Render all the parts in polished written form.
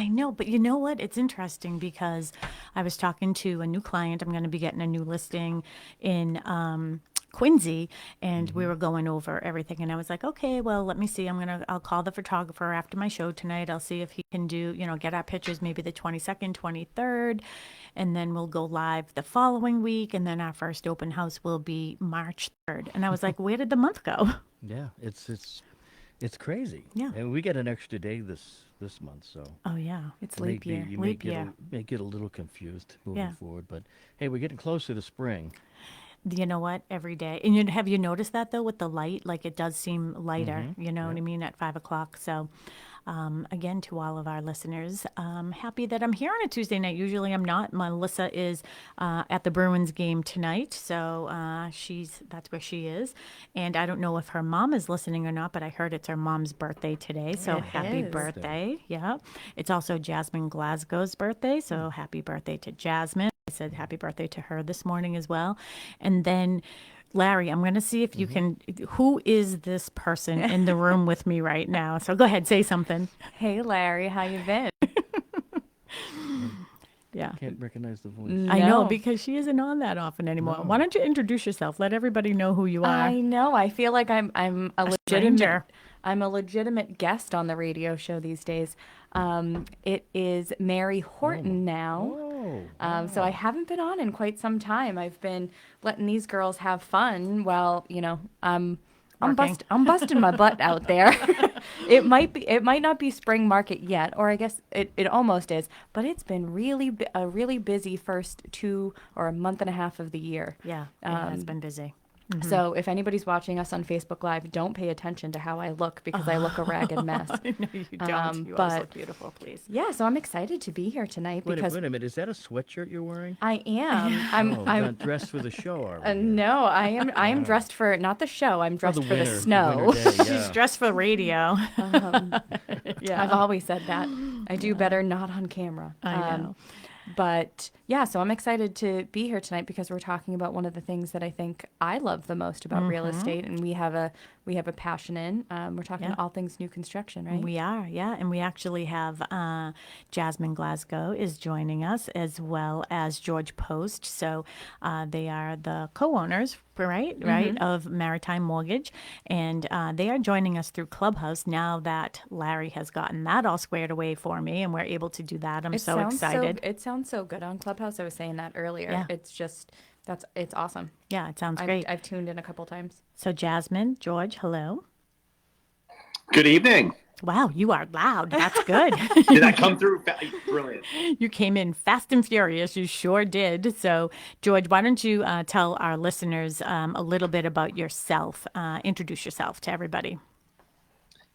I know, but you know what? It's interesting because I was talking to a new client. I'm going to be getting a new listing in Quincy, and we were going over everything. And I was like, okay, well, let me see. I'll call the photographer after my show tonight. I'll see if he can do, get our pictures maybe the 22nd, 23rd, and then we'll go live the following week. And then our first open house will be March 3rd. And I was like, where did the month go? Yeah, it's crazy, Yeah. and we get an extra day this month, so Oh, yeah. It's leap maybe year. you Leap year. may get a little confused moving Yeah. forward. But hey, we're getting closer to spring. You know what? Every day. And have you noticed that though with the light? Like it does seem lighter, Mm-hmm. you know what Yep. I mean, at 5 o'clock. So, again, to all of our listeners, happy that I'm here on a Tuesday night. Usually I'm not. Melissa is at the Bruins game tonight. So that's where she is. And I don't know if her mom is listening or not, but I heard it's her mom's birthday today. So It Happy happy is. birthday. birthday. Yeah. It's also Jasmine Glasgow's birthday. Hmm. So happy birthday to Jasmine. I said happy birthday to her this morning as well. And then, Larry, I'm going to see if you Mm-hmm. can. Who is this person in the room with me right now? So go ahead, say something. Hey, Larry, how you been? I Yeah. can't recognize the voice. I know No. because she isn't on that often anymore. Why No. don't you introduce yourself? Let everybody know who you are. I know. I feel like I'm a A legitimate stranger. I'm a legitimate guest on the radio show these days. It is Mary Oh. Horton now. Oh. So I Wow. haven't been on in quite some time. I've been letting these girls have fun. Well, Working. I'm busting my butt out there. It might not be spring market yet, or I guess it almost is, but it's been a really busy first 2 or a month and a half of the year. Yeah, it has been busy. So if anybody's watching us on Facebook Live, don't pay attention to how I look because I look a ragged mess. No, you don't. You always But look beautiful, please. yeah, so I'm excited to be here tonight because Wait a minute. Is that a sweatshirt you're wearing? I am. Oh, we're not dressed for the show, are we? Here? No, I am dressed for not the show. I'm For the dressed for the winter, snow. winter day. She's Yeah. dressed for radio. Yeah. I've always said that. I do better not on camera. I know. But yeah, so I'm excited to be here tonight because we're talking about one of the things that I think I love the most about real estate, and we have a passion in. We're talking Yeah. all things new construction, right? We are, yeah. And we actually have Jasmine Glasgow is joining us as well as George Post. So they are the co-owners, right, of Maritime Mortgage. And they are joining us through Clubhouse now that Larry has gotten that all squared away for me and we're able to do that. I'm so excited. It sounds so good on Clubhouse. I was saying that earlier. Yeah. It's just it's awesome. Yeah, it sounds great. I've tuned in a couple times. So Jasmine, George, hello. Good evening. Wow, you are loud. That's good. Did I come through? Brilliant. You came in fast and furious. You sure did. So, George, why don't you tell our listeners a little bit about yourself? Introduce yourself to everybody.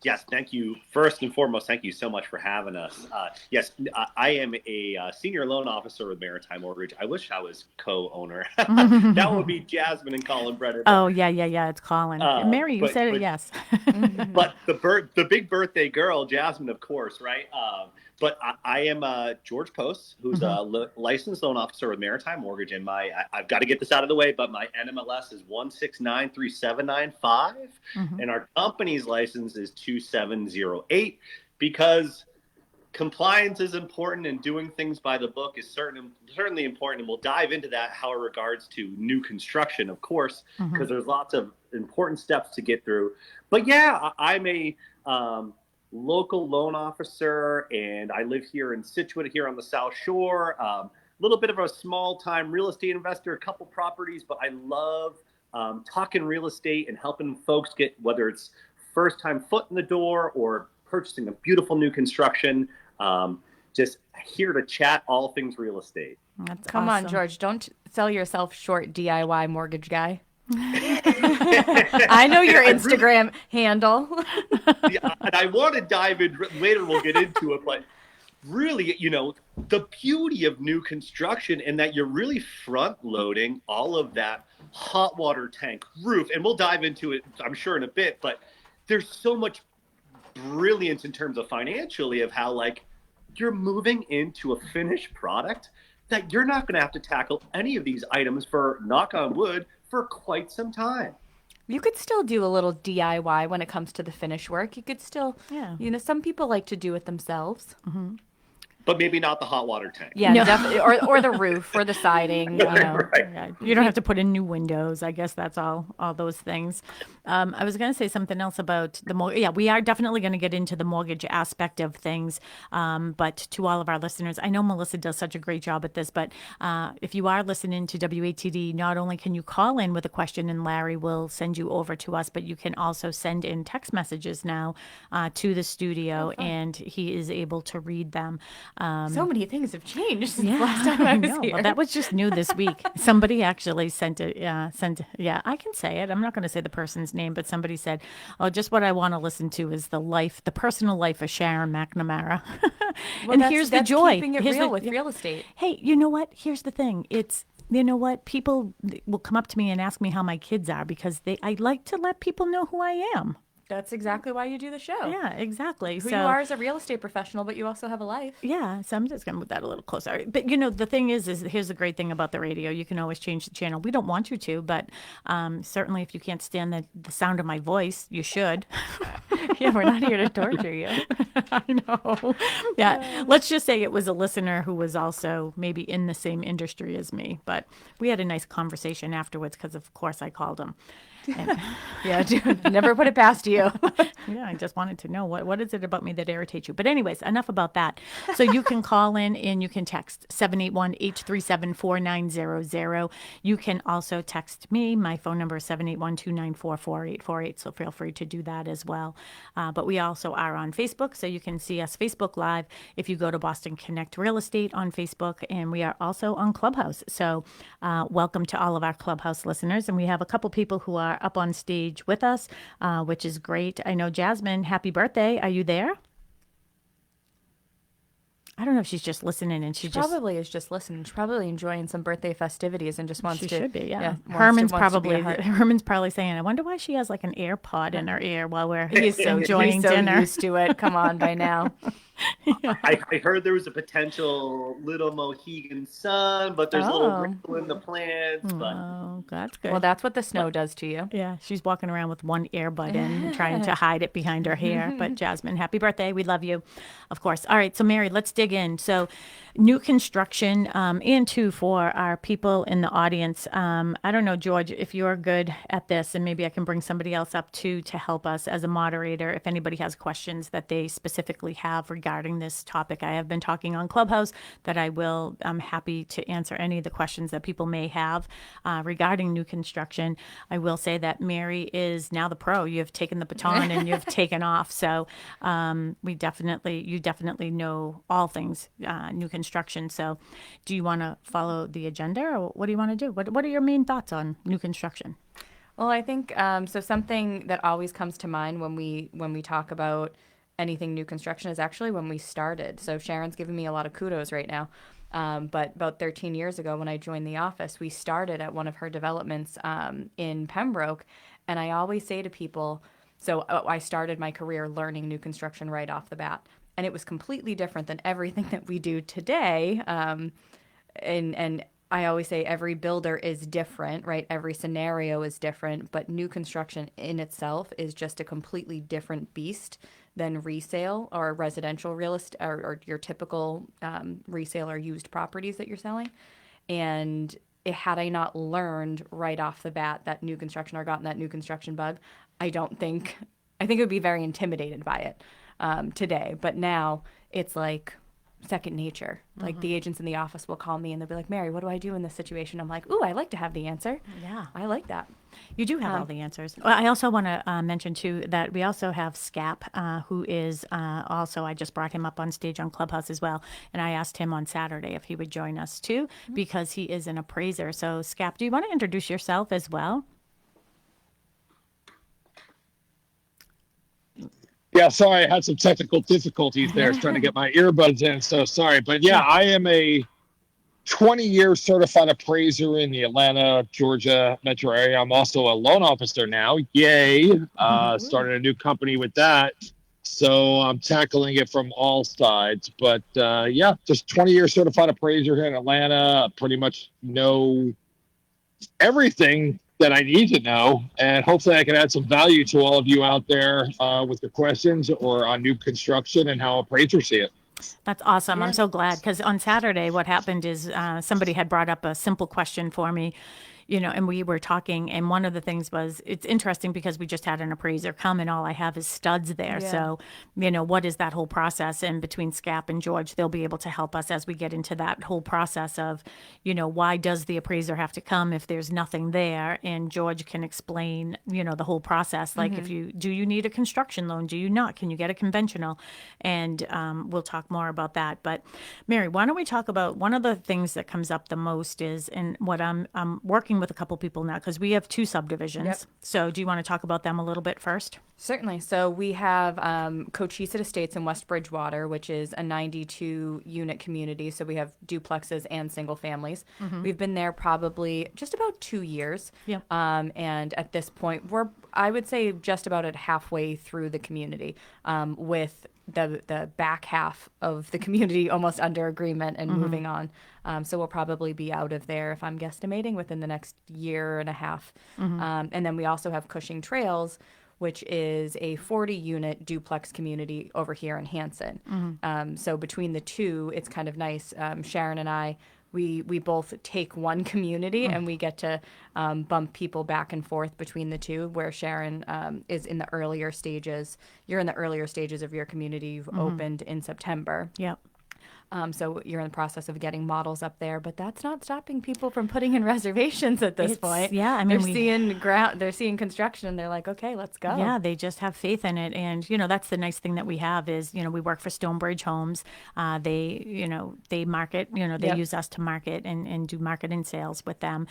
Yes, thank you. First and foremost, thank you so much for having us. Yes, I am a senior loan officer with Maritime Mortgage. I wish I was co-owner. That would be Jasmine and Colin Brenner. Oh, yeah. It's Colin. Mary, you said it, yes. But the big birthday girl, Jasmine, of course, right? But I am George Post, who's a licensed loan officer with Maritime Mortgage, and I've got to get this out of the way, but my NMLS is 1693795, and our company's license is 2708, because compliance is important and doing things by the book is certainly important, and we'll dive into that how it regards to new construction, of course, because there's lots of important steps to get through. But yeah, I'm a local loan officer, and I live here in Scituate, here on the South Shore. Little bit of a small-time real estate investor, a couple properties, but I love talking real estate and helping folks get, whether it's first-time foot in the door or purchasing a beautiful new construction. Just here to chat all things real estate. That's Come on, awesome. George. Don't sell yourself short, DIY mortgage guy. I know your Instagram handle. Yeah, and I want to dive in later. We'll get into it, but really, the beauty of new construction in that you're really front loading all of that hot water tank roof, and we'll dive into it, I'm sure, in a bit. But there's so much brilliance in terms of financially of how, like, you're moving into a finished product that you're not going to have to tackle any of these items for, knock on wood, for quite some time. You could still do a little DIY when it comes to the finish work. You could still, Yeah. some people like to do it themselves. but maybe not the hot water tank. Yeah, No. definitely, or the roof or the siding. Right. Yeah, you don't have to put in new windows. I guess that's all those things. I was going to say something else about the mortgage. Yeah, we are definitely going to get into the mortgage aspect of things. But to all of our listeners, I know Melissa does such a great job at this, but if you are listening to WATD, not only can you call in with a question and Larry will send you over to us, but you can also send in text messages now to the studio and he is able to read them. So many things have changed since Yeah, last time I was know. here. Well, that was just new this week. Somebody actually sent it. Yeah, I can say it. I'm not going to say the person's name, but somebody said, "Oh, just what I want to listen to is the personal life of Sharon McNamara." And here's the joy. Keeping it Here's real the- with real estate. Hey, you know what? Here's the thing. You know what? People will come up to me and ask me how my kids are because I like to let people know who I am. That's exactly why you do the show. Yeah, exactly. Who you are as a real estate professional, but you also have a life. Yeah, so I'm just going to move that a little closer. But the thing is here's the great thing about the radio. You can always change the channel. We don't want you to, but certainly if you can't stand the sound of my voice, you should. Yeah, we're not here to torture you. I know. Yeah, let's just say it was a listener who was also maybe in the same industry as me. But we had a nice conversation afterwards because, of course, I called him. And, Yeah, dude, never put it past you. yeah, I just wanted to know what is it about me that irritates you. But anyways, enough about that. So you can call in and you can text 781-837-4900. You can also text me. My phone number is 781-294-4848. So feel free to do that as well. But we also are on Facebook, so you can see us Facebook Live if you go to Boston Connect Real Estate on Facebook. And we are also on Clubhouse. So welcome to all of our Clubhouse listeners. And we have a couple people who are up on stage with us, which is great. I know Jasmine, happy birthday. Are you there? I don't know if she's just listening and she just Probably is just listening. She's probably enjoying some birthday festivities and just wants she to. should be, yeah. wants to be a heart. Herman's probably saying, I wonder why she has like an AirPod in her ear while we're He's so enjoying dinner. used to it. Come on, by now. I heard there was a potential little Mohegan Sun, but there's a little wrinkle in the plans. But Oh, that's good. Well, that's what the snow does to you. Yeah, she's walking around with one earbud in, trying to hide it behind her hair. But Jasmine, happy birthday. We love you, of course. All right, so Mary, let's dig in. So new construction, and too, for our people in the audience. I don't know, George, if you're good at this, and maybe I can bring somebody else up too to help us as a moderator. If anybody has questions that they specifically have regarding this topic, I have been talking on Clubhouse that I'm happy to answer any of the questions that people may have regarding new construction. I will say that Mary is now the pro. You have taken the baton and you've taken off. So you definitely know all things new construction. So do you want to follow the agenda or what do you want to do? What are your main thoughts on new construction? Well, I think so. Something that always comes to mind when we talk about anything new construction is actually when we started. So Sharon's giving me a lot of kudos right now. But about 13 years ago, when I joined the office, we started at one of her developments in Pembroke. And I always say to people, I started my career learning new construction right off the bat. And it was completely different than everything that we do today. And I always say every builder is different, right? Every scenario is different, but new construction in itself is just a completely different beast than resale or residential real estate or your typical resale or used properties that you're selling. And had I not learned right off the bat that new construction or gotten that new construction bug, I think it would be very intimidated by it today. But now it's like second nature. Like the agents in the office will call me and they'll be like, Mary, what do I do in this situation? I'm like, ooh, I like to have the answer. Yeah. I like that. You do have all the answers. Well, I also want to mention, too, that we also have Scap, who is also, I just brought him up on stage on Clubhouse as well. And I asked him on Saturday if he would join us, too, because he is an appraiser. So, Scap, do you want to introduce yourself as well? Yeah, sorry, I had some technical difficulties there trying to get my earbuds in, so sorry. But yeah, I am a 20-year certified appraiser in the Atlanta, Georgia metro area. I'm also a loan officer now. Yay. Started a new company with that. So I'm tackling it from all sides. But yeah, just 20-year certified appraiser here in Atlanta. Pretty much know everything that I need to know, and hopefully I can add some value to all of you out there with the questions or on new construction and how appraisers see it. That's awesome. I'm so glad because on Saturday, what happened is somebody had brought up a simple question for me, and we were talking. And one of the things was, it's interesting because we just had an appraiser come and all I have is studs there. Yeah. So, what is that whole process? And between SCAP and George, they'll be able to help us as we get into that whole process of, why does the appraiser have to come if there's nothing there? And George can explain, the whole process. Like if do you need a construction loan? Do you not? Can you get a conventional? And we'll talk more about that. But Mary, why don't we talk about one of the things that comes up the most is, and what I'm working with a couple people now because we have 2 subdivisions. Yep. So do you want to talk about them a little bit first? Certainly. So we have Cochise Estates in West Bridgewater, which is a 92-unit community. So we have duplexes and single families. We've been there probably just about 2 years. Yep. And at this point, I would say, just about at halfway through the community, with the back half of the community almost under agreement and moving on. So we'll probably be out of there, if I'm guesstimating, within the next year and a half. And then we also have Cushing Trails, which is a 40-unit duplex community over here in Hanson. So between the two, it's kind of nice. Sharon and I, we both take one community and we get to bump people back and forth between the two, where Sharon is in the earlier stages. You're in the earlier stages of your community. You've opened in September. Yep. So you're in the process of getting models up there, but that's not stopping people from putting in reservations at this point. Yeah, I mean, they're seeing construction and they're like, okay, let's go. Yeah, they just have faith in it. And, that's the nice thing that we have is, we work for Stonebridge Homes. They market, they use us to market and do marketing sales with them.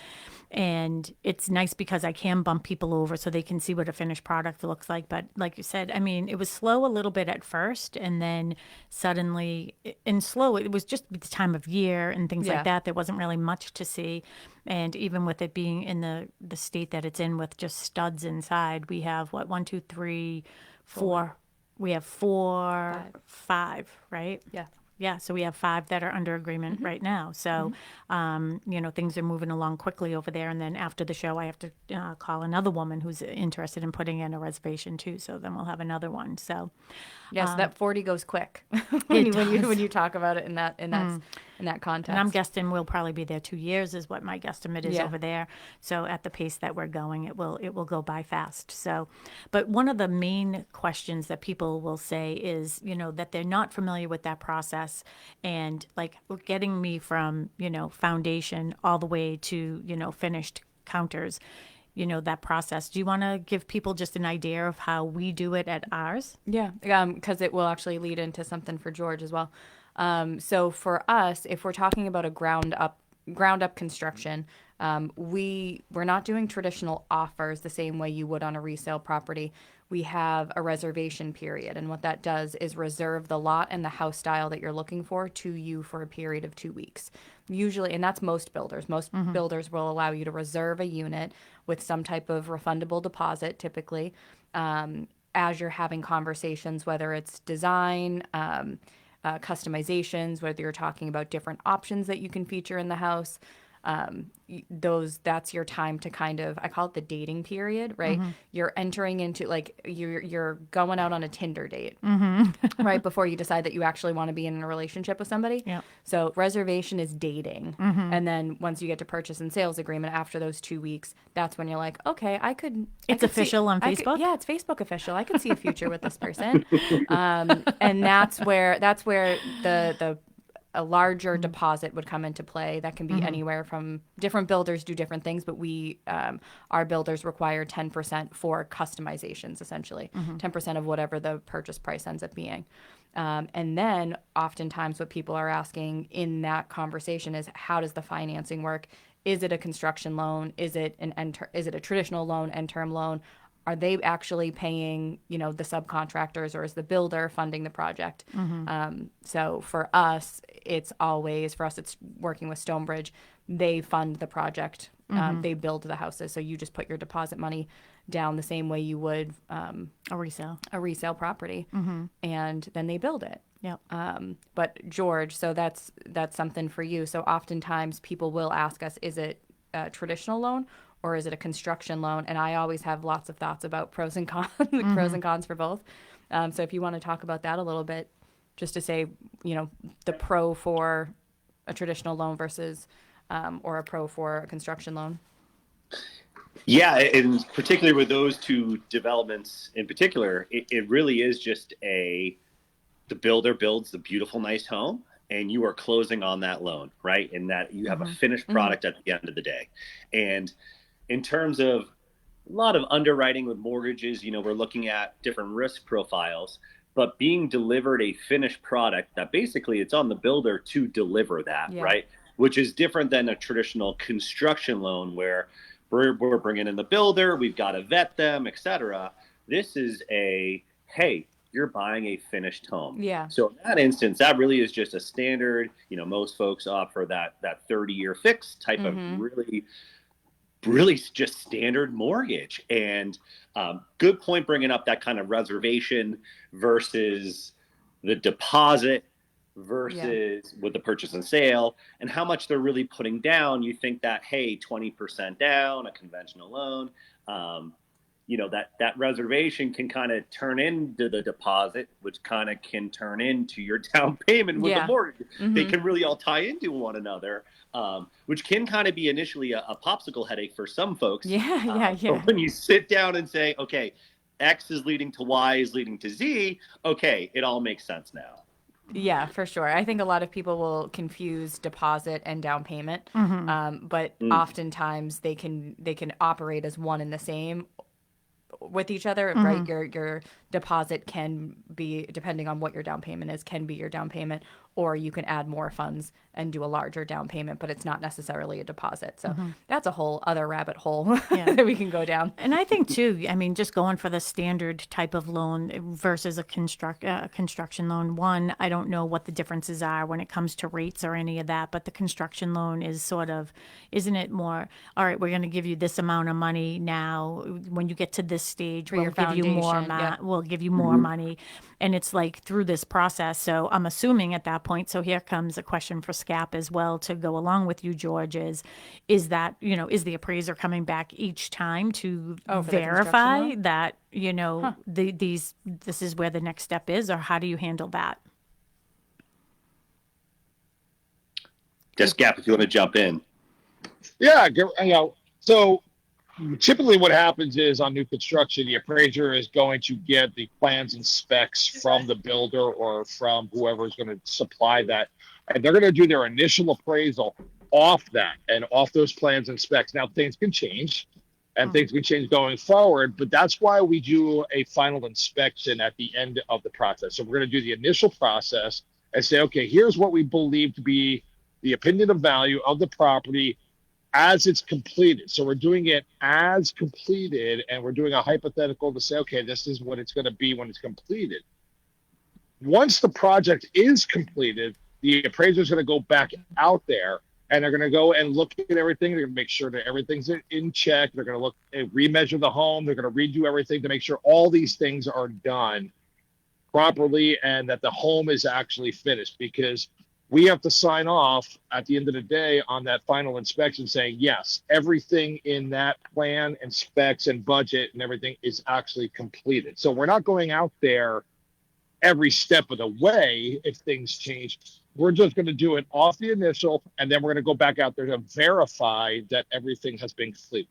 And it's nice because I can bump people over so they can see what a finished product looks like. But like you said, I mean, it was slow a little bit at first, and then suddenly, it was just the time of year and things like that. There wasn't really much to see. And even with it being in the state that it's in with just studs inside, we have what, 1, 2, 3, 4. We have 5, right? Yeah. Yeah, so we have 5 that are under agreement right now. So, things are moving along quickly over there. And then after the show, I have to call another woman who's interested in putting in a reservation too. So then we'll have another one. So, yes, that 40 goes quick when you talk about it in that context. And I'm guessing we'll probably be there 2 years is what my guesstimate is over there. So at the pace that we're going, it will go by fast. So, but one of the main questions that people will say is, that they're not familiar with that process, and like getting me from, foundation all the way to, finished counters, that process. Do you want to give people just an idea of how we do it at ours? Yeah, because it will actually lead into something for George as well. So for us, if we're talking about a ground up construction, we're not doing traditional offers the same way you would on a resale property. We have a reservation period, and what that does is reserve the lot and the house style that you're looking for to you for a period of 2 weeks. Usually, and that's most builders. Most builders will allow you to reserve a unit with some type of refundable deposit, typically, as you're having conversations, whether it's design, customizations, whether you're talking about different options that you can feature in the house. That's your time to kind of, I call it the dating period, right? You're entering into, like, you're going out on a Tinder date, right? Before you decide that you actually want to be in a relationship with somebody. Yeah. So reservation is dating. And then once you get to purchase and sales agreement after those 2 weeks, that's when you're like, okay, It's official on Facebook? Yeah, it's Facebook official. I could see a future with this person. And that's where a larger deposit would come into play. That can be anywhere from, different builders do different things, but our builders require 10% for customizations, essentially, 10% of whatever the purchase price ends up being. And then oftentimes what people are asking in that conversation is, how does the financing work? Is it a construction loan? Is it a traditional loan, end-term loan? Are they actually paying, the subcontractors, or is the builder funding the project? So for us, it's working with Stonebridge. They fund the project. They build the houses. So you just put your deposit money down the same way you would A resale property, and then they build it. Yep. But George, so that's something for you. So oftentimes people will ask us, is it a traditional loan, or is it a construction loan? And I always have lots of thoughts about pros and cons, pros and cons for both. So if you want to talk about that a little bit. just to say, the pro for a traditional loan versus or a pro for a construction loan? Yeah, and particularly with those two developments in particular, it really is just the builder builds the beautiful, nice home, and you are closing on that loan, right? And that you have a finished product at the end of the day. And in terms of a lot of underwriting with mortgages, we're looking at different risk profiles, but being delivered a finished product that basically it's on the builder to deliver that, right? Which is different than a traditional construction loan where we're bringing in the builder, we've got to vet them, et cetera. This is hey, you're buying a finished home. Yeah. So in that instance, that really is just a standard, most folks offer that 30-year fixed type of really just standard mortgage. And good point bringing up that kind of reservation versus the deposit versus with the purchase and sale and how much they're really putting down. You think that, hey, 20% down, a conventional loan, that reservation can kind of turn into the deposit, which kind of can turn into your down payment with the mortgage. They can really all tie into one another, which can kind of be initially a popsicle headache for some folks. But when you sit down and say, okay, X is leading to Y is leading to Z, okay, it all makes sense now. Yeah, for sure. I think a lot of people will confuse deposit and down payment, but oftentimes they can operate as one and the same with each other, right? Your deposit can be, depending on what your down payment is, can be your down payment, or you can add more funds and do a larger down payment, but it's not necessarily a deposit. So that's a whole other rabbit hole that we can go down. And I think too, just going for the standard type of loan versus a construction loan. One, I don't know what the differences are when it comes to rates or any of that, but the construction loan is sort of, isn't it more, all right, we're going to give you this amount of money now. When you get to this stage, we'll give you more. We'll give you more money, and it's like through this process. So I'm assuming at that point. So here comes a question for SCAP as well to go along with you, George. Is that is the appraiser coming back each time to verify that this is where the next step is, or how do you handle that? Just SCAP, if you want to jump in. Yeah, so typically what happens is on new construction, the appraiser is going to get the plans and specs from the builder or from whoever is going to supply that. And they're going to do their initial appraisal off that and off those plans and specs. Now, things can change and things can change going forward, but that's why we do a final inspection at the end of the process. So we're going to do the initial process and say, okay, here's what we believe to be the opinion of value of the property as it's completed. So we're doing it as completed, and we're doing a hypothetical to say, okay, this is what it's going to be when it's completed. Once the project is completed, the appraiser is going to go back out there, and they're going to go and look at everything. They're going to make sure that everything's in check. They're going to look and remeasure the home. They're going to redo everything to make sure all these things are done properly and that the home is actually finished, because we have to sign off at the end of the day on that final inspection saying, yes, everything in that plan and specs and budget and everything is actually completed. So we're not going out there every step of the way if things change. We're just going to do it off the initial, and then we're going to go back out there to verify that everything has been completed.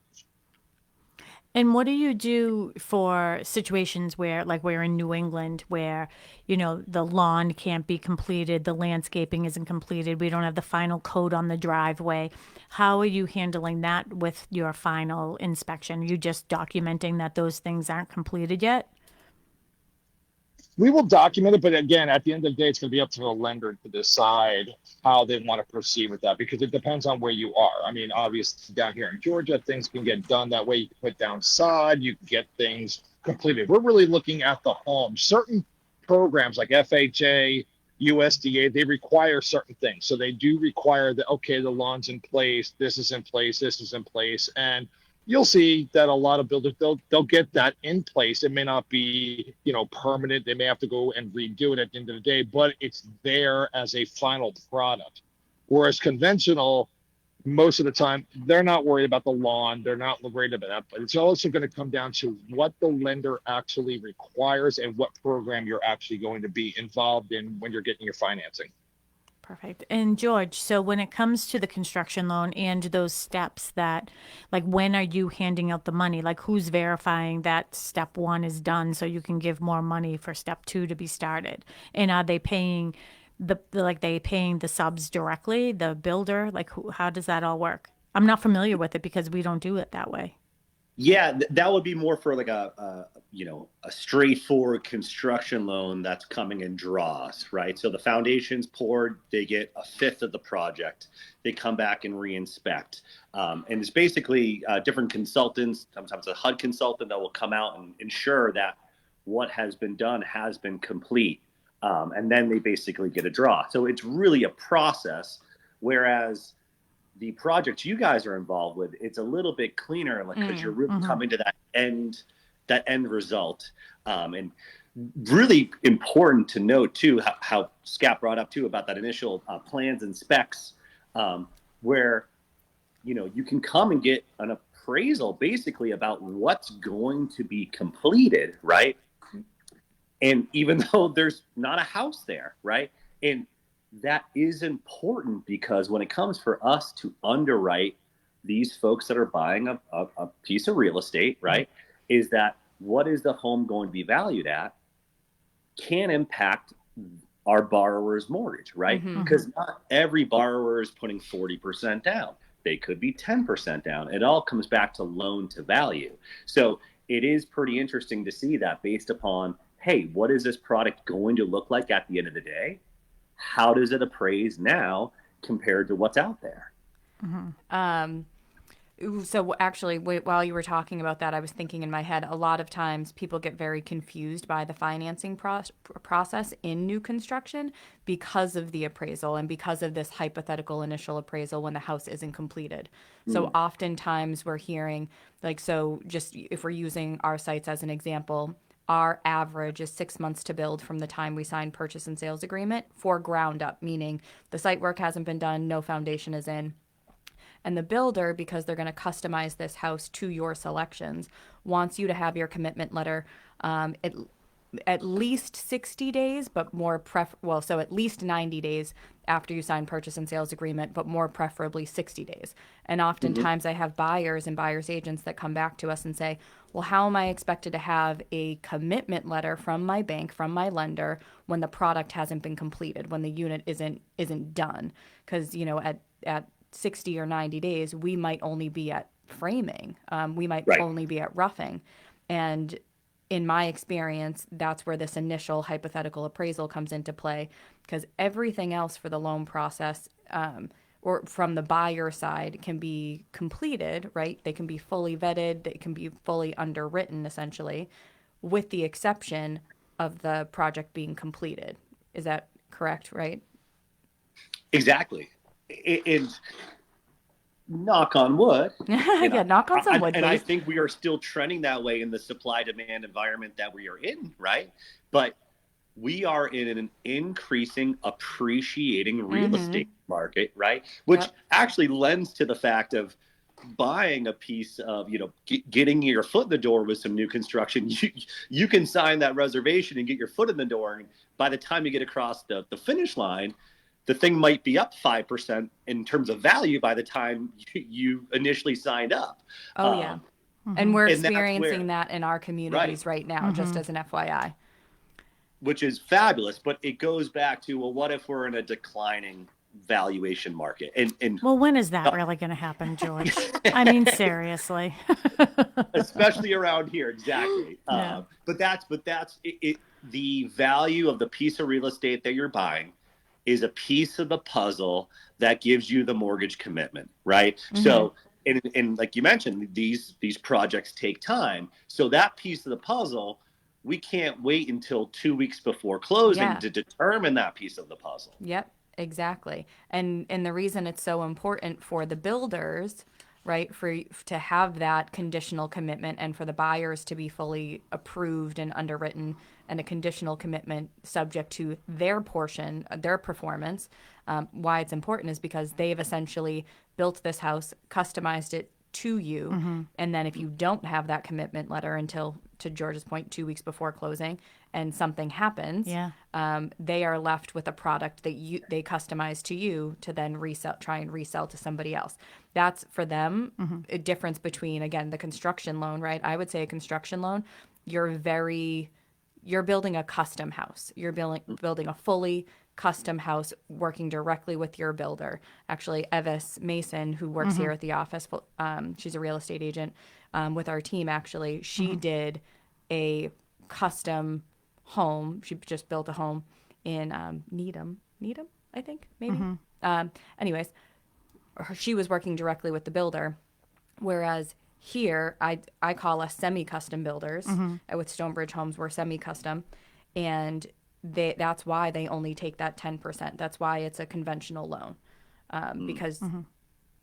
And what do you do for situations where, like we're in New England, where, the lawn can't be completed, the landscaping isn't completed, we don't have the final coat on the driveway? How are you handling that with your final inspection? Are you just documenting that those things aren't completed yet? We will document it, but again, at the end of the day, it's going to be up to the lender to decide how they want to proceed with that, because it depends on where you are. I mean, obviously, down here in Georgia, things can get done that way. You can put down sod, you can get things completed. We're really looking at the home. Certain programs like FHA, USDA, they require certain things. So they do require that, okay, the lawn's in place, this is in place, this is in place, and you'll see that a lot of builders, they'll get that in place. It may not be, permanent. They may have to go and redo it at the end of the day, but it's there as a final product. Whereas conventional, most of the time, they're not worried about the lawn. They're not worried about that. But it's also going to come down to what the lender actually requires and what program you're actually going to be involved in when you're getting your financing. Perfect. And George, so when it comes to the construction loan and those steps that, like, when are you handing out the money? Like, who's verifying that step one is done so you can give more money for step two to be started? And are they paying they paying the subs directly, the builder? Like, how does that all work? I'm not familiar with it because we don't do it that way. Yeah, that would be more for like a straightforward construction loan that's coming in draws, right? So the foundation's poured, they get a fifth of the project, they come back and re-inspect, and it's basically different consultants, sometimes a HUD consultant that will come out and ensure that what has been done has been complete, and then they basically get a draw. So it's really a process, whereas the projects you guys are involved with, it's a little bit cleaner because you're really coming to that end result. And really important to note too, how Scott brought up too about that initial plans and specs, where, you can come and get an appraisal basically about what's going to be completed, right? And even though there's not a house there, right? And that is important because when it comes for us to underwrite these folks that are buying a piece of real estate, right, is that what is the home going to be valued at can impact our borrower's mortgage, right? Because not every borrower is putting 40% down. They could be 10% down. It all comes back to loan to value. So it is pretty interesting to see that based upon, hey, what is this product going to look like at the end of the day? How does it appraise now compared to what's out there? So actually, while you were talking about that, I was thinking in my head, a lot of times people get very confused by the financing process in new construction because of the appraisal and because of this hypothetical initial appraisal when the house isn't completed. So oftentimes we're hearing, so just if we're using our sites as an example, our average is 6 months to build from the time we sign purchase and sales agreement for ground up, meaning the site work hasn't been done, no foundation is in. And the builder, because they're going to customize this house to your selections, wants you to have your commitment letter at least 60 days, but so at least 90 days after you sign purchase and sales agreement, but more preferably 60 days. And oftentimes I have buyers and buyers agents that come back to us and say, well, how am I expected to have a commitment letter from my bank, from my lender, when the product hasn't been completed, when the unit isn't done? Because, at 60 or 90 days, we might only be at framing. We might only be at roughing. And in my experience, that's where this initial hypothetical appraisal comes into play, because everything else for the loan process or from the buyer side can be completed, right? They can be fully vetted, they can be fully underwritten, essentially, with the exception of the project being completed. Is that correct, right? Exactly. It's knock on wood. Yeah, knock on some wood, and please. I think we are still trending that way in the supply-demand environment that we are in, right? But we are in an increasing, appreciating real estate market, right? Which actually lends to the fact of buying a piece of, getting your foot in the door with some new construction. You can sign that reservation and get your foot in the door. And by the time you get across the finish line, the thing might be up 5% in terms of value by the time you initially signed up. Oh, yeah. And we're experiencing that in our communities right now, just as an FYI. Which is fabulous, but it goes back to, well, what if we're in a declining valuation market? And well, when is that really going to happen, George? I mean, seriously. Especially around here, exactly. No. But that's it. The value of the piece of real estate that you're buying is a piece of the puzzle that gives you the mortgage commitment, right? So, and like you mentioned, these projects take time. So that piece of the puzzle, we can't wait until 2 weeks before closing to determine that piece of the puzzle. Yep, exactly. And the reason it's so important for the builders, right, to have that conditional commitment and for the buyers to be fully approved and underwritten and a conditional commitment subject to their portion, their performance, Why it's important is because they've essentially built this house, customized it to you, and then if you don't have that commitment letter until, to George's point, 2 weeks before closing, and something happens, they are left with a product that they customize to you to then try and resell to somebody else. That's for them a difference between, again, the construction loan, right? I would say a construction loan, you're building a custom house. You're building a fully custom house, working directly with your builder. Actually, Evis Mason, who works here at the office, she's a real estate agent with our team. Actually, she did a custom home. She just built a home in Needham, I think, maybe. Anyways, she was working directly with the builder, whereas here I call us semi-custom builders. With Stonebridge Homes, we're semi-custom, and that's why they only take that 10%. That's why it's a conventional loan, because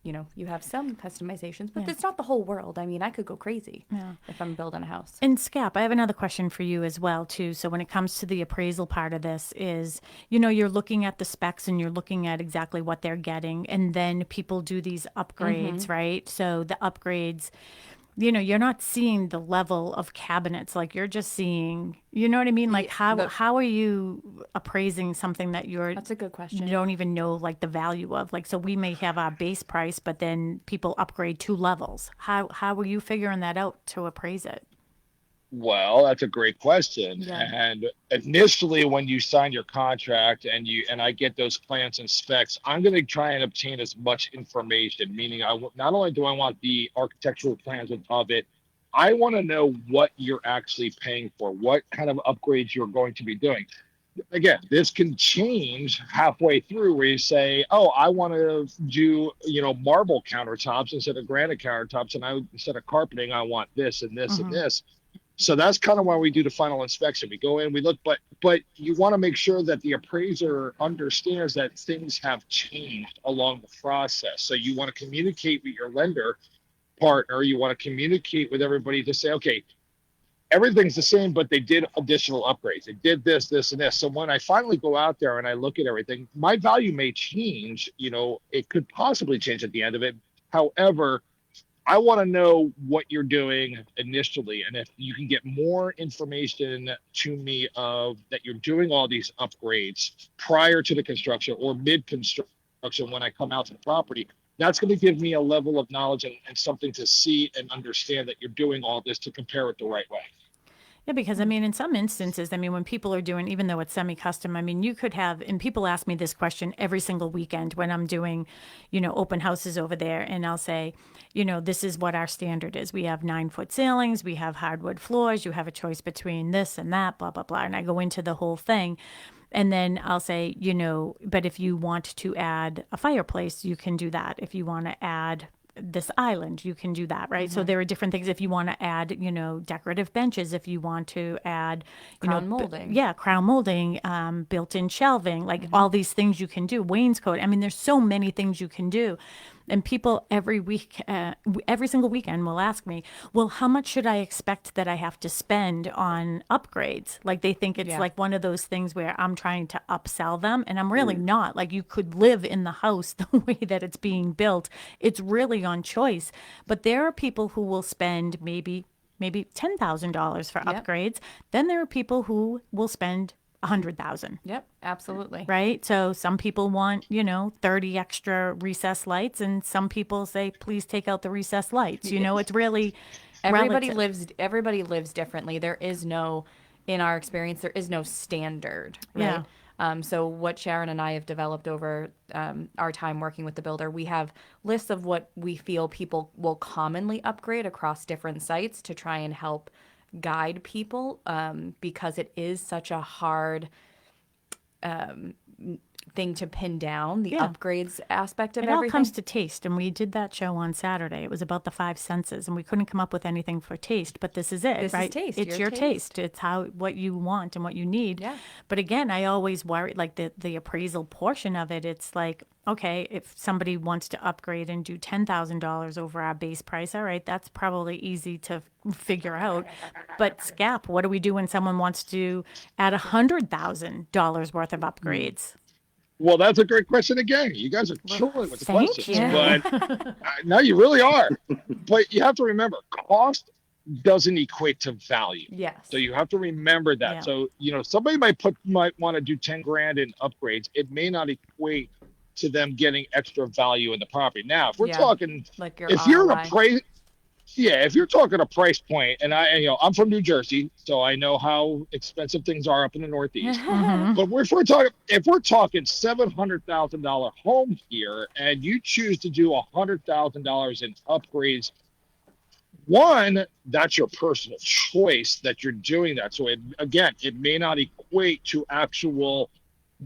you have some customizations, but it's not the whole world. I mean, I could go crazy if I'm building a house. And Scap, I have another question for you as well, too. So when it comes to the appraisal part of this is, you're looking at the specs and you're looking at exactly what they're getting. And then people do these upgrades, right? So the upgrades, you're not seeing the level of cabinets. Like you're just seeing, you know what I mean? Like how are you appraising something that That's a good question. you don't even know like the value of? Like, so we may have our base price, but then people upgrade 2 levels. How are you figuring that out to appraise it? Well, that's a great question. Yeah. And initially, when you sign your contract and I get those plans and specs, I'm going to try and obtain as much information. Meaning, not only do I want the architectural plans of it, I want to know what you're actually paying for, what kind of upgrades you're going to be doing. Again, this can change halfway through, where you say, "Oh, I want to do marble countertops instead of granite countertops, and instead of carpeting, I want this and this and this." So that's kind of why we do the final inspection. We go in, we look, but you want to make sure that the appraiser understands that things have changed along the process. So you want to communicate with your lender partner. You want to communicate with everybody to say, okay, everything's the same, but they did additional upgrades. They did this, this, and this. So when I finally go out there and I look at everything, my value may change. It could possibly change at the end of it. However, I want to know what you're doing initially, and if you can get more information to me of that you're doing all these upgrades prior to the construction or mid-construction when I come out to the property, that's going to give me a level of knowledge and something to see and understand that you're doing all this to compare it the right way. Yeah, because in some instances, when people are doing, even though it's semi-custom, you could have, and people ask me this question every single weekend when I'm doing, open houses over there, and I'll say, this is what our standard is. We have 9-foot ceilings, we have hardwood floors, you have a choice between this and that, blah, blah, blah. And I go into the whole thing. And then I'll say, but if you want to add a fireplace, you can do that. If you want to add this island, you can do that, right? So there are different things. If you want to add, decorative benches, if you want to add, crown molding. Crown molding, built-in shelving, like all these things you can do. Wainscot. There's so many things you can do. And people every single weekend will ask me, well, how much should I expect that I have to spend on upgrades? Like they think it's like one of those things where I'm trying to upsell them, and I'm really not. Like you could live in the house the way that it's being built. It's really on choice. But there are people who will spend maybe $10,000 for upgrades. Then there are people who will spend $100,000. Yep, absolutely. Right? So some people want, 30 extra recessed lights, and some people say, please take out the recessed lights. It's really everybody relative. everybody lives differently. There is no, in our experience, there is no standard, right? So what Sharon and I have developed over our time working with the builder, we have lists of what we feel people will commonly upgrade across different sites to try and help guide people, because it is such a hard thing to pin down, the upgrades aspect of everything. It all comes to taste, and we did that show on Saturday. It was about the 5 senses, and we couldn't come up with anything for taste, but this is it, this right? Is taste. It's your taste. It's what you want and what you need. Yeah. But again, I always worry, like the appraisal portion of it, it's like, okay, if somebody wants to upgrade and do $10,000 over our base price, all right, that's probably easy to figure out. But Scap, what do we do when someone wants to add $100,000 worth of upgrades? Well, that's a great question again. You guys are killing with the Thank questions, you. but no, you really are. But you have to remember, cost doesn't equate to value. Yes. So you have to remember that. Yeah. So, somebody might want to do 10 grand in upgrades. It may not equate to them getting extra value in the property. Now, if we're Yeah. talking, Like your if you're ROI. a price, yeah, if you're talking a price point, and I'm from New Jersey, so I know how expensive things are up in the Northeast. Mhm. But if we're talking $700,000 home here, and you choose to do $100,000 in upgrades, one, that's your personal choice that you're doing that. So it may not equate to actual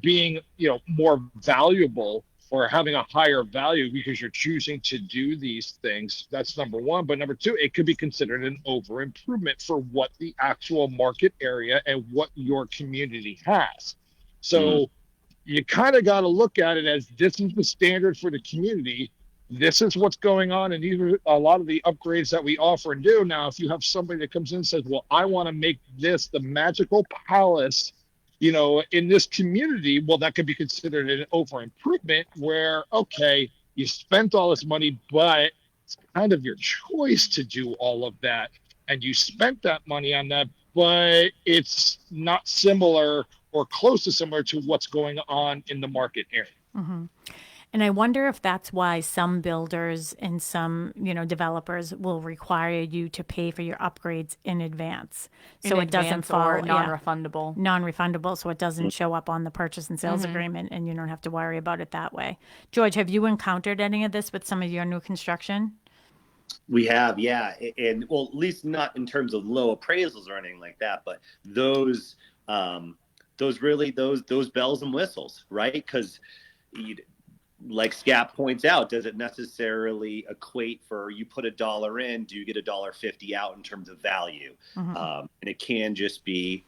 being, more valuable or having a higher value because you're choosing to do these things. That's number one. But number two, it could be considered an over improvement for what the actual market area and what your community has. So you kind of got to look at it as this is the standard for the community. This is what's going on. And these are a lot of the upgrades that we offer and do. Now, if you have somebody that comes in and says, well, I want to make this the magical palace, in this community, well, that could be considered an over improvement where, okay, you spent all this money, but it's kind of your choice to do all of that. And you spent that money on that, but it's not similar or close to similar to what's going on in the market area. Mm-hmm. And I wonder if that's why some builders and some, developers will require you to pay for your upgrades in advance. So it doesn't fall or non-refundable. Non-refundable, so it doesn't show up on the purchase and sales agreement, and you don't have to worry about it that way. George, have you encountered any of this with some of your new construction? We have, yeah. And well, at least not in terms of low appraisals or anything like that, but those bells and whistles, right? Because like Scap points out, does it necessarily equate for you put $1 in, do you get $1.50 out in terms of value? And it can just be,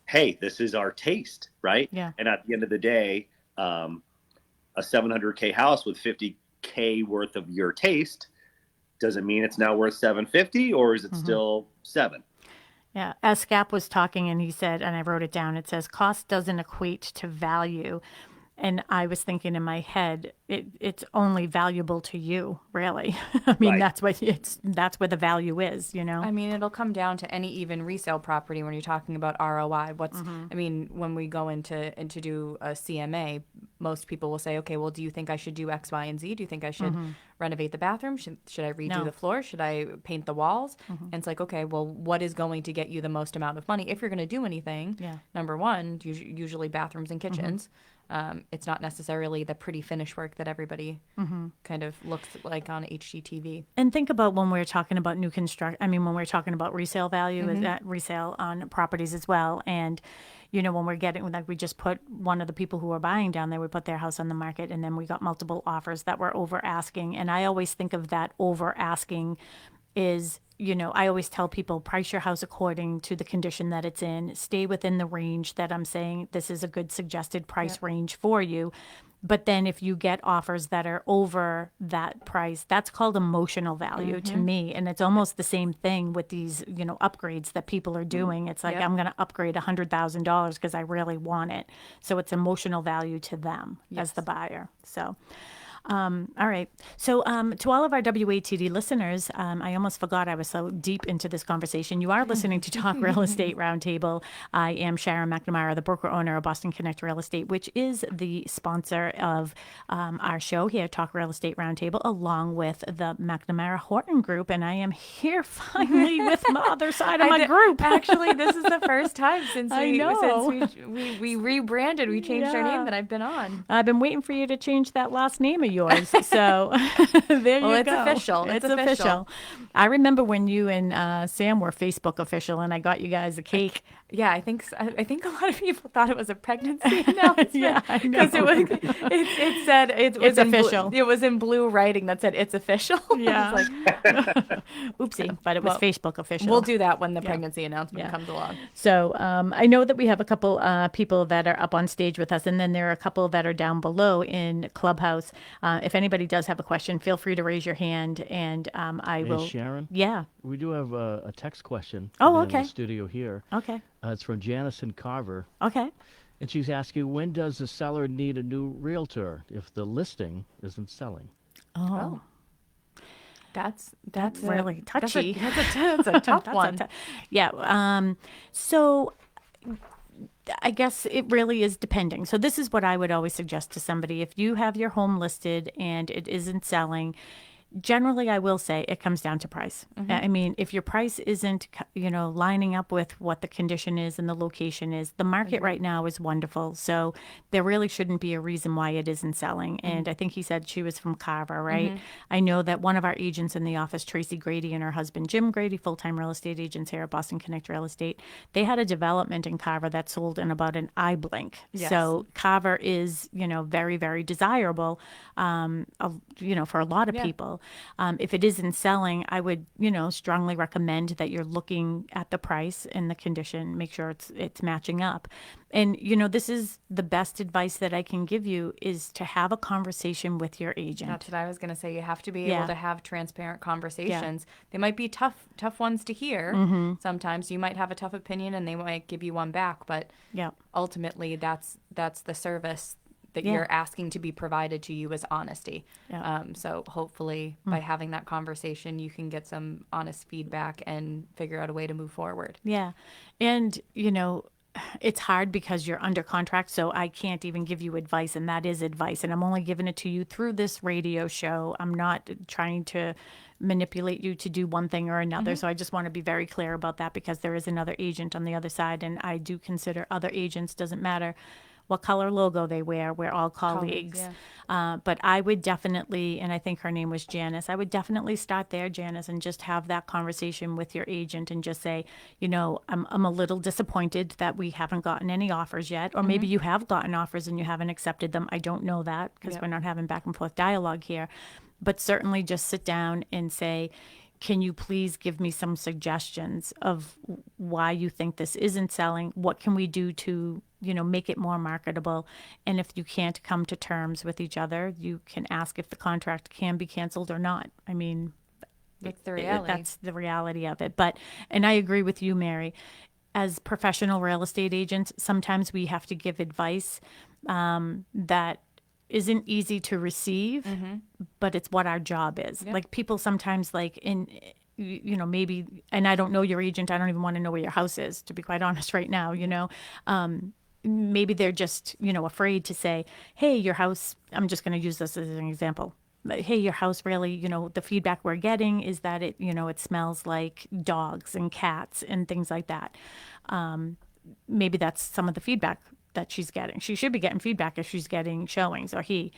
hey, this is our taste, right? Yeah. And at the end of the day, a $700K house with $50K worth of your taste doesn't mean it's now worth $750, or is it still $7? Yeah, as Scap was talking, and he said, and I wrote it down, it says, cost doesn't equate to value. And I was thinking in my head, it's only valuable to you, really. I mean, Right. that's where the value is, I mean, it'll come down to any even resale property when you're talking about ROI. I mean, when we go into do a CMA, most people will say, okay, well, do you think I should do X, Y, and Z? Do you think I should renovate the bathroom? Should I redo No. the floor? Should I paint the walls? And it's like, okay, well, what is going to get you the most amount of money? If you're going to do anything, Yeah. number one, usually bathrooms and kitchens. It's not necessarily the pretty finish work that everybody kind of looks like on HGTV. And think about when we're talking about when we're talking about resale value, is that resale on properties as well. And, when we're getting, like we just put one of the people who are buying down there, we put their house on the market, and then we got multiple offers that were over asking. And I always think of that over asking is, I always tell people, price your house according to the condition that it's in. Stay within the range that I'm saying this is a good suggested price range for you. But then if you get offers that are over that price, that's called emotional value to me. And it's almost the same thing with these, upgrades that people are doing. It's like, I'm going to upgrade $100,000 because I really want it. So it's emotional value to them as the buyer. So. All right. So to all of our WATD listeners, I almost forgot I was so deep into this conversation. You are listening to Talk Real Estate Roundtable. I am Sharon McNamara, the broker owner of Boston Connect Real Estate, which is the sponsor of our show here, Talk Real Estate Roundtable, along with the McNamara Horton Group. And I am here finally with my other side of my group. Actually, this is the first time since I know. we rebranded, we changed our name that I've been on. I've been waiting for you to change that last name of yours. So there you it's go. official. It's official. I remember when you and Sam were Facebook official, and I got you guys a cake. Yeah, I think a lot of people thought it was a pregnancy announcement. Yeah, I know. Because it said It's official. It was in blue writing that said it's official. Yeah. I was like, oopsie, but it was Facebook official. we'll do that when the pregnancy announcement comes along. So I know that we have a couple people that are up on stage with us, and then there are a couple that are down below in Clubhouse. If anybody does have a question, feel free to raise your hand, and I will. Sharon? Yeah. We do have a text question Oh, in okay. the studio here. Okay. It's from Janison Carver. Okay. And she's asking, when does the seller need a new realtor if the listing isn't selling? Oh, That's really touchy. That's a tough one. Yeah. So I guess it really is depending. So this is what I would always suggest to somebody. If you have your home listed and it isn't selling, generally, I will say it comes down to price. I mean, if your price isn't, lining up with what the condition is and the location is, the market right now is wonderful. So there really shouldn't be a reason why it isn't selling. And I think he said she was from Carver, right? I know that one of our agents in the office, Tracy Grady, and her husband, Jim Grady, full-time real estate agents here at Boston Connect Real Estate, they had a development in Carver that sold in about an eye blink. Yes. So Carver is, very, very desirable, for a lot of people. If it isn't selling, I would, strongly recommend that you're looking at the price and the condition, make sure it's matching up. And, this is the best advice that I can give you is to have a conversation with your agent. That's what I was going to say. You have to be able to have transparent conversations. They might be tough ones to hear. Sometimes you might have a tough opinion and they might give you one back, but ultimately that's the service that you're asking to be provided to you is honesty. So hopefully by having that conversation, you can get some honest feedback and figure out a way to move forward. Yeah. And, it's hard because you're under contract, so I can't even give you advice, and that is advice. And I'm only giving it to you through this radio show. I'm not trying to manipulate you to do one thing or another. So I just want to be very clear about that because there is another agent on the other side, and I do consider other agents, doesn't matter what color logo they wear, we're all colleagues. But I would definitely, and I think her name was Janice, I would definitely start there, Janice, and just have that conversation with your agent and just say, I'm a little disappointed that we haven't gotten any offers yet, or maybe you have gotten offers and you haven't accepted them. I don't know that because we're not having back and forth dialogue here. But certainly just sit down and say, can you please give me some suggestions of why you think this isn't selling? What can we do to, make it more marketable? And if you can't come to terms with each other, you can ask if the contract can be canceled or not. I mean, that's the reality. That's the reality of it. And I agree with you, Mary. As professional real estate agents, sometimes we have to give advice that isn't easy to receive, but it's what our job is. Like people sometimes maybe, and I don't know your agent, I don't even want to know where your house is, to be quite honest right now, maybe they're just, afraid to say, hey, your house, I'm just going to use this as an example. Hey, your house really, the feedback we're getting is that it, it smells like dogs and cats and things like that. Maybe that's some of the feedback that she's getting. She should be getting feedback if she's getting showings, or he,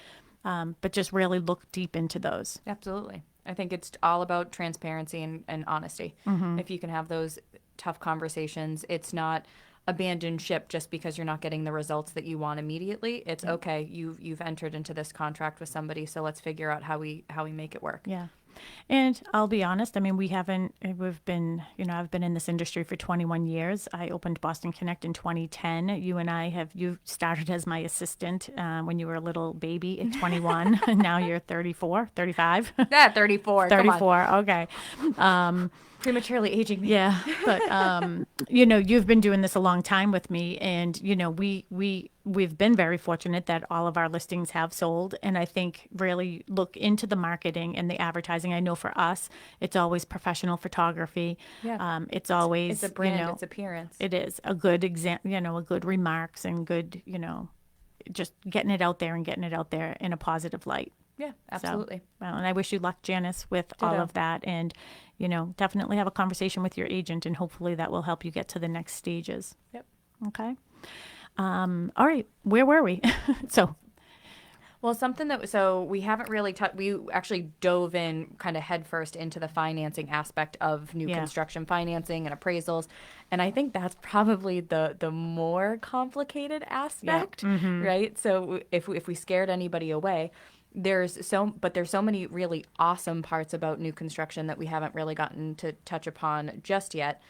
but just really look deep into those. Absolutely. I think it's all about transparency and honesty. If you can have those tough conversations, it's not abandon ship just because you're not getting the results that you want immediately. It's okay. You've entered into this contract with somebody, so let's figure out how we make it work. Yeah. And I'll be honest, I mean, we've been, I've been in this industry for 21 years. I opened Boston Connect in 2010. You started as my assistant when you were a little baby at 21, and now you're 34, 35. Yeah, 34. 34, okay. Prematurely aging me. Yeah, but you've been doing this a long time with me, and we've been very fortunate that all of our listings have sold. And I think really look into the marketing and the advertising. I know for us, it's always professional photography. Yeah, it's always it's a brand, it's appearance. It is a good a good remarks and good just getting it out there and getting it out there in a positive light. Yeah, absolutely. So, well, and I wish you luck, Janice, with all of that. And, definitely have a conversation with your agent, and hopefully that will help you get to the next stages. Yep. Okay. All right. Where were we? Well, so we haven't really we actually dove in kind of headfirst into the financing aspect of new construction financing and appraisals. And I think that's probably the more complicated aspect, right? So if we scared anybody away, there's so many really awesome parts about new construction that we haven't really gotten to touch upon just yet.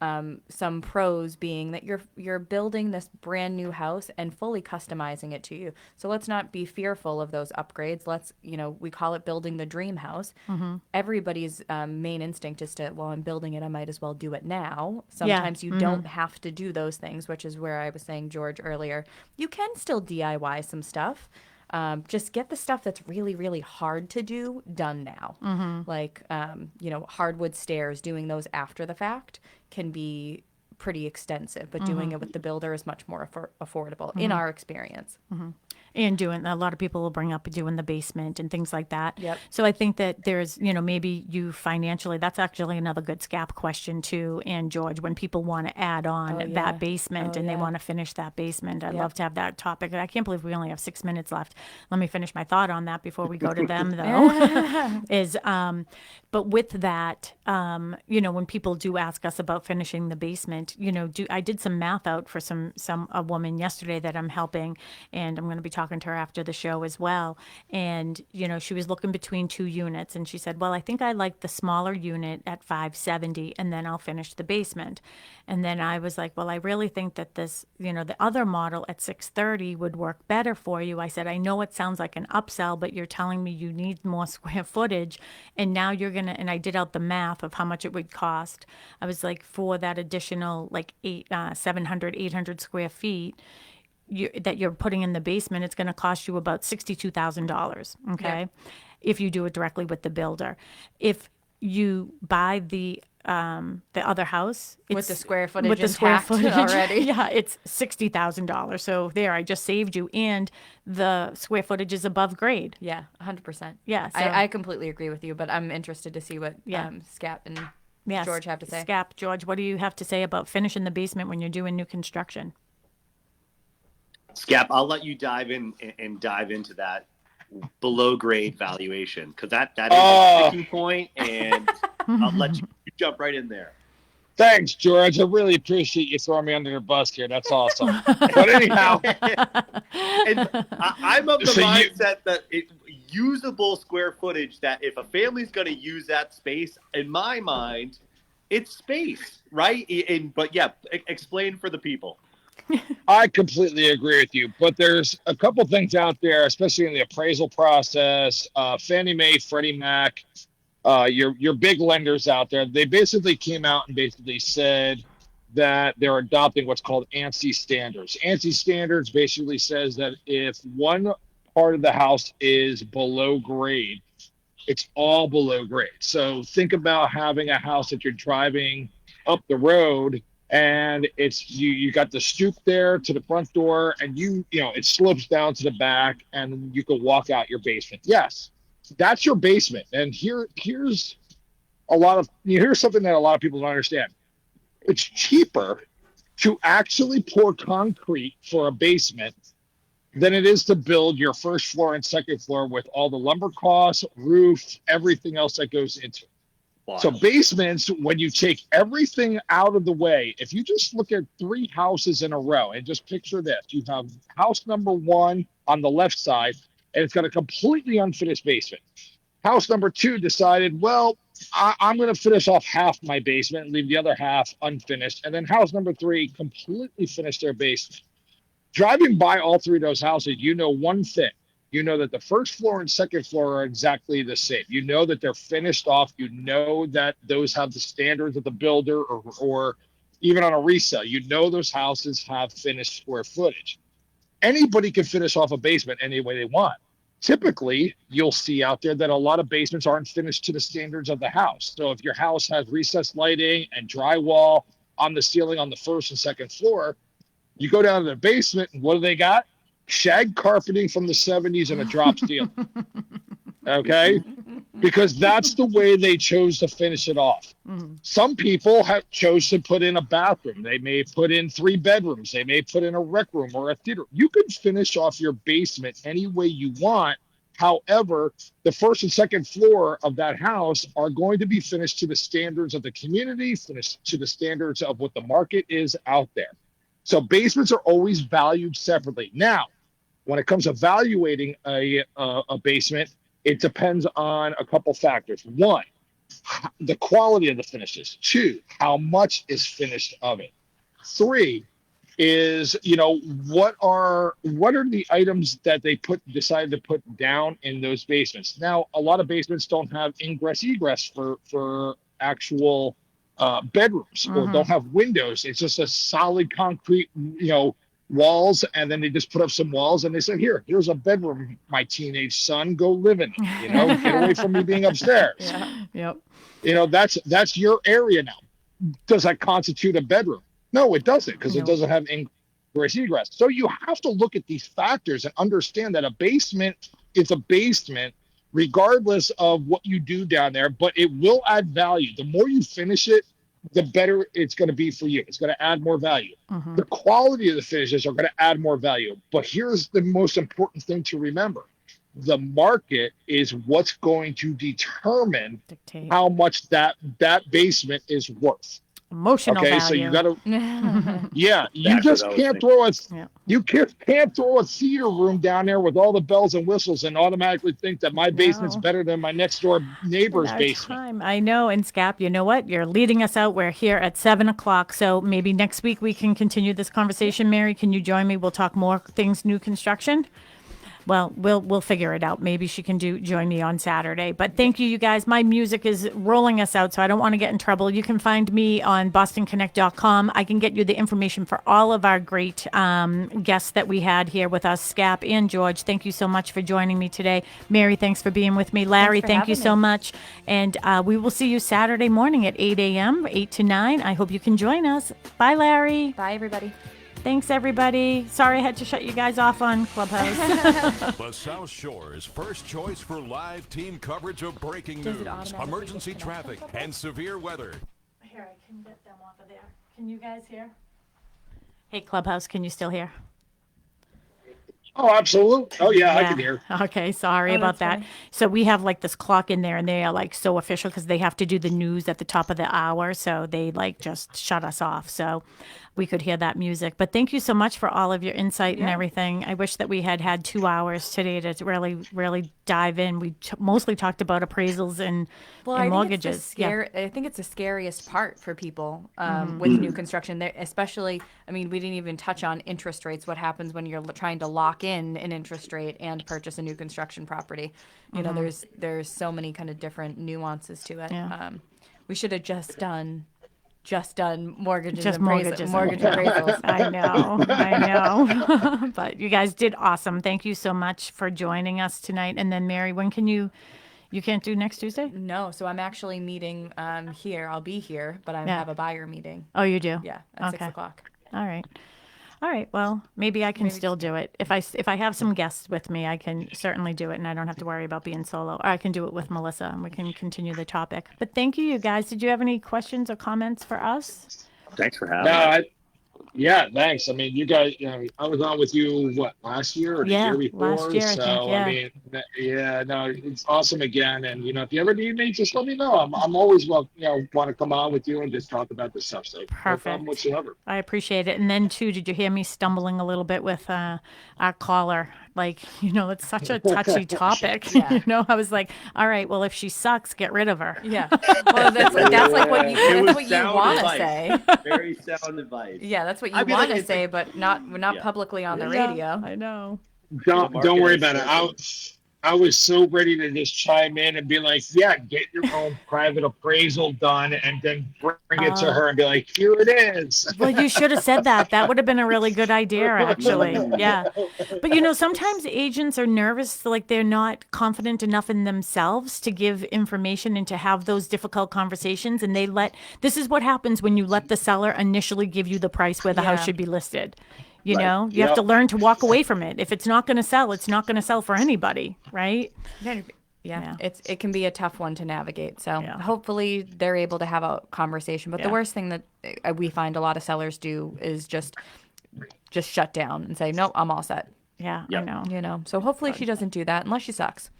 Some pros being that you're building this brand new house and fully customizing it to you. So let's not be fearful of those upgrades. Let's, we call it building the dream house. Everybody's main instinct is to, well, I'm building it, I might as well do it now. Sometimes you don't have to do those things, which is where I was saying, George, earlier. You can still DIY some stuff. Just get the stuff that's really, really hard to do done now. Like, hardwood stairs, doing those after the fact can be pretty extensive, but doing it with the builder is much more affordable in our experience. And doing, a lot of people will bring up doing the basement and things like that. Yep. So I think that there's, maybe you financially, that's actually another good SCAP question too. And George, when people want to add on that basement and they want to finish that basement, I'd love to have that topic. I can't believe we only have 6 minutes left. Let me finish my thought on that before we go to them though. But with that, when people do ask us about finishing the basement, I did some math out for a woman yesterday that I'm helping, and I'm going to be talking to her after the show as well. And, she was looking between 2 units, and she said, well, I think I like the smaller unit at $570, and then I'll finish the basement. And then I was like, well, I really think that this, the other model at $630 would work better for you. I said, I know it sounds like an upsell, but you're telling me you need more square footage, and now you're going to, and I did out the math of how much it would cost. I was like, for that additional 700, 800 square feet, that you're putting in the basement, it's going to cost you about $62,000. Okay, if you do it directly with the builder. If you buy the other house with the square footage already, it's $60,000. So there, I just saved you, and the square footage is above grade. Yeah, 100%. Yeah, so, I completely agree with you, but I'm interested to see what SCAP and George have to say. SCAP, George, what do you have to say about finishing the basement when you're doing new construction? Scap, I'll let you dive into that below grade valuation, because that is a sticking point, and I'll let you jump right in there. Thanks, George. I really appreciate you throwing me under the bus here. That's awesome. But anyhow, and I'm of the mindset that usable square footage, that if a family's going to use that space, in my mind, it's space, right? But explain for the people. I completely agree with you, but there's a couple things out there, especially in the appraisal process. Fannie Mae, Freddie Mac, your big lenders out there, they basically came out and basically said that they're adopting what's called ANSI standards. ANSI standards basically says that if one part of the house is below grade, it's all below grade. So think about having a house that you're driving up the road, and it's you got the stoop there to the front door, and it slopes down to the back, and you can walk out your basement. Yes, that's your basement. And here's something that a lot of people don't understand. It's cheaper to actually pour concrete for a basement than it is to build your first floor and second floor with all the lumber costs, roof, everything else that goes into it. Wow. So basements, when you take everything out of the way, if you just look at 3 houses in a row and just picture this, you have house number 1 on the left side, and it's got a completely unfinished basement. House number 2 decided, well, I'm going to finish off half my basement and leave the other half unfinished. And then house number 3 completely finished their basement. Driving by all 3 of those houses, one thing. You know that the first floor and second floor are exactly the same. You know that they're finished off. You know that those have the standards of the builder, or even on a resale, those houses have finished square footage. Anybody can finish off a basement any way they want. Typically, you'll see out there that a lot of basements aren't finished to the standards of the house. So if your house has recessed lighting and drywall on the ceiling on the first and second floor, you go down to the basement, and what do they got? Shag carpeting from the 70s and a drop ceiling. Okay? Because that's the way they chose to finish it off. Mm-hmm. Some people have chose to put in a bathroom. They may put in 3 bedrooms. They may put in a rec room or a theater. You can finish off your basement any way you want. However, the first and second floor of that house are going to be finished to the standards of the community, finished to the standards of what the market is out there. So basements are always valued separately. Now, when it comes to evaluating a basement, it depends on a couple factors. One, the quality of the finishes. 2, how much is finished of it. 3 is, what are the items that they decided to put down in those basements. Now, a lot of basements don't have ingress egress for actual bedrooms, or don't have windows. It's just a solid concrete, walls, and then they just put up some walls and they say, here's a bedroom, my teenage son, go live in it, get away from me being upstairs. Yep. That's your area now. Does that constitute a bedroom? No, it doesn't, because it doesn't have ingress egress. So you have to look at these factors and understand that a basement is a basement regardless of what you do down there, but it will add value. The more you finish it, the better it's going to be for you. It's going to add more value. The quality of the finishes are going to add more value. But here's the most important thing to remember. The market is what's going to determine Dictate. how much that basement is worth. Emotional Okay, value. so you got to, you That's just what I was can't thinking. you can't throw a theater room down there with all the bells and whistles and automatically think that my basement's better than my next door neighbor's Our basement. time. I know. And Scap, you know what? You're leading us out. We're here at 7:00. So maybe next week we can continue this conversation. Mary, can you join me? We'll talk more things, new construction. Well, we'll figure it out. Maybe she can join me on Saturday. But thank you, you guys. My music is rolling us out, so I don't want to get in trouble. You can find me on bostonconnect.com. I can get you the information for all of our great guests that we had here with us, Scap and George. Thank you so much for joining me today. Mary, thanks for being with me. Larry, for thank you having so me. much. And we will see you Saturday morning at 8 a.m., 8 to 9. I hope you can join us. Bye, Larry. Bye, everybody. Thanks, everybody. Sorry I had to shut you guys off on Clubhouse. The South Shore's first choice for live team coverage of breaking Does it news, automatically emergency disconnect? traffic, and severe weather. Here, I can get them off of there. Can you guys hear? Hey, Clubhouse, can you still hear? Oh, absolutely. Oh, yeah, I can hear. Okay, sorry about that. funny. So we have like this clock in there, and they are like so official because they have to do the news at the top of the hour. So they like just shut us off. So we could hear that music. But thank you so much for all of your insight and everything. I wish that we had 2 hours today to really dive in. We mostly talked about appraisals and, and mortgages. I think it's the scariest part for people with new construction. Especially, I mean, we didn't even touch on interest rates. What happens when you're trying to lock in an interest rate and purchase a new construction property? You know, there's so many kind of different nuances to it. Yeah. We should have just done mortgages Just and mortgages. mortgage appraisals. I know. But you guys did awesome. Thank you so much for joining us tonight. And then Mary, when can you can't do next Tuesday? No, so I'm actually meeting here. I'll be here, but I have a buyer meeting. Oh, you do? Yeah, at 6 Okay. o'clock. All right. Well, maybe I can still do it. If I have some guests with me, I can certainly do it, and I don't have to worry about being solo. Or I can do it with Melissa, and we can continue the topic. But thank you, you guys. Did you have any questions or comments for us? Thanks for having us. Yeah, thanks. I mean, you guys, I was on with you, last year or the year before? Last year, I think, So, yeah. I mean, it's awesome again. And, if you ever need me, just let me know. I'm always, want to come on with you and just talk about this stuff. So, no Perfect. problem whatsoever. I appreciate it. And then, too, did you hear me stumbling a little bit with our caller? Like, it's such a touchy topic. Yeah. I was like, all right, well, if she sucks, get rid of her. Yeah. Well, that's like what you It was want to sound say. advice. Very sound advice. Yeah, that's what you I mean, want like, to it's say, like- but not publicly on the radio. I know. Don't market worry is about it. open. I was so ready to just chime in and be like, yeah, get your own private appraisal done and then bring it to her and be like, here it is. Well, you should have said that. That would have been a really good idea, actually. Yeah. But, sometimes agents are nervous, like they're not confident enough in themselves to give information and to have those difficult conversations. And this is what happens when you let the seller initially give you the price where the house Yeah. should be listed. You Right. know, you have Yep. to learn to walk away from it. If it's not going to sell, it's not going to sell for anybody, right? Yeah, it can be a tough one to navigate. So Yeah. hopefully they're able to have a conversation. But the Yeah. worst thing that we find a lot of sellers do is just shut down and say, nope, I'm all set. Yeah, Yep. I know. So hopefully she doesn't do that unless she sucks.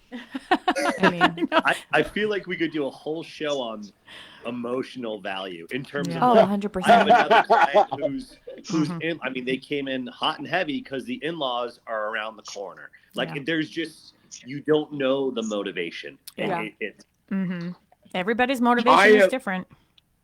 I mean, I feel like we could do a whole show on emotional value in terms Yeah. of. oh, I have 100%. another client who's in. I mean, they came in hot and heavy because the in-laws are around the corner. Like, Yeah. there's just you don't know the motivation. Yeah. It, Mm-hmm. Everybody's motivation is different.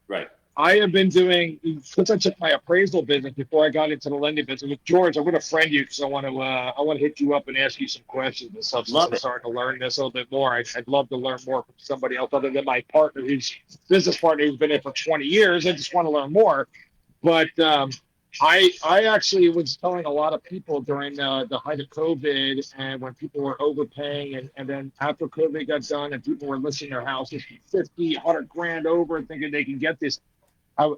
Right. I have been doing, since I took my appraisal business before I got into the lending business with George. I'm going to friend you because I want to hit you up and ask you some questions and stuff. Since Love I'm it. starting to learn this a little bit more, I'd love to learn more from somebody else other than my partner, who's business partner, who's been in for 20 years. I just want to learn more. But I actually was telling a lot of people during the height of COVID and when people were overpaying, and then after COVID got done and people were listing their houses 50, 100 grand over and thinking they can get this.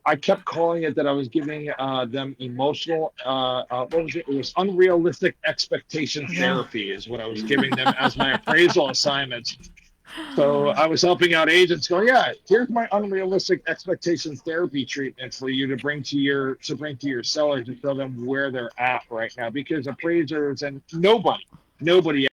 I kept calling it that I was giving them emotional, what was it? It was unrealistic expectation therapy is what I was giving them as my appraisal assignments. So I was helping out agents going, yeah, here's my unrealistic expectations therapy treatment for you to bring to your sellers and tell them where they're at right now, because appraisers and nobody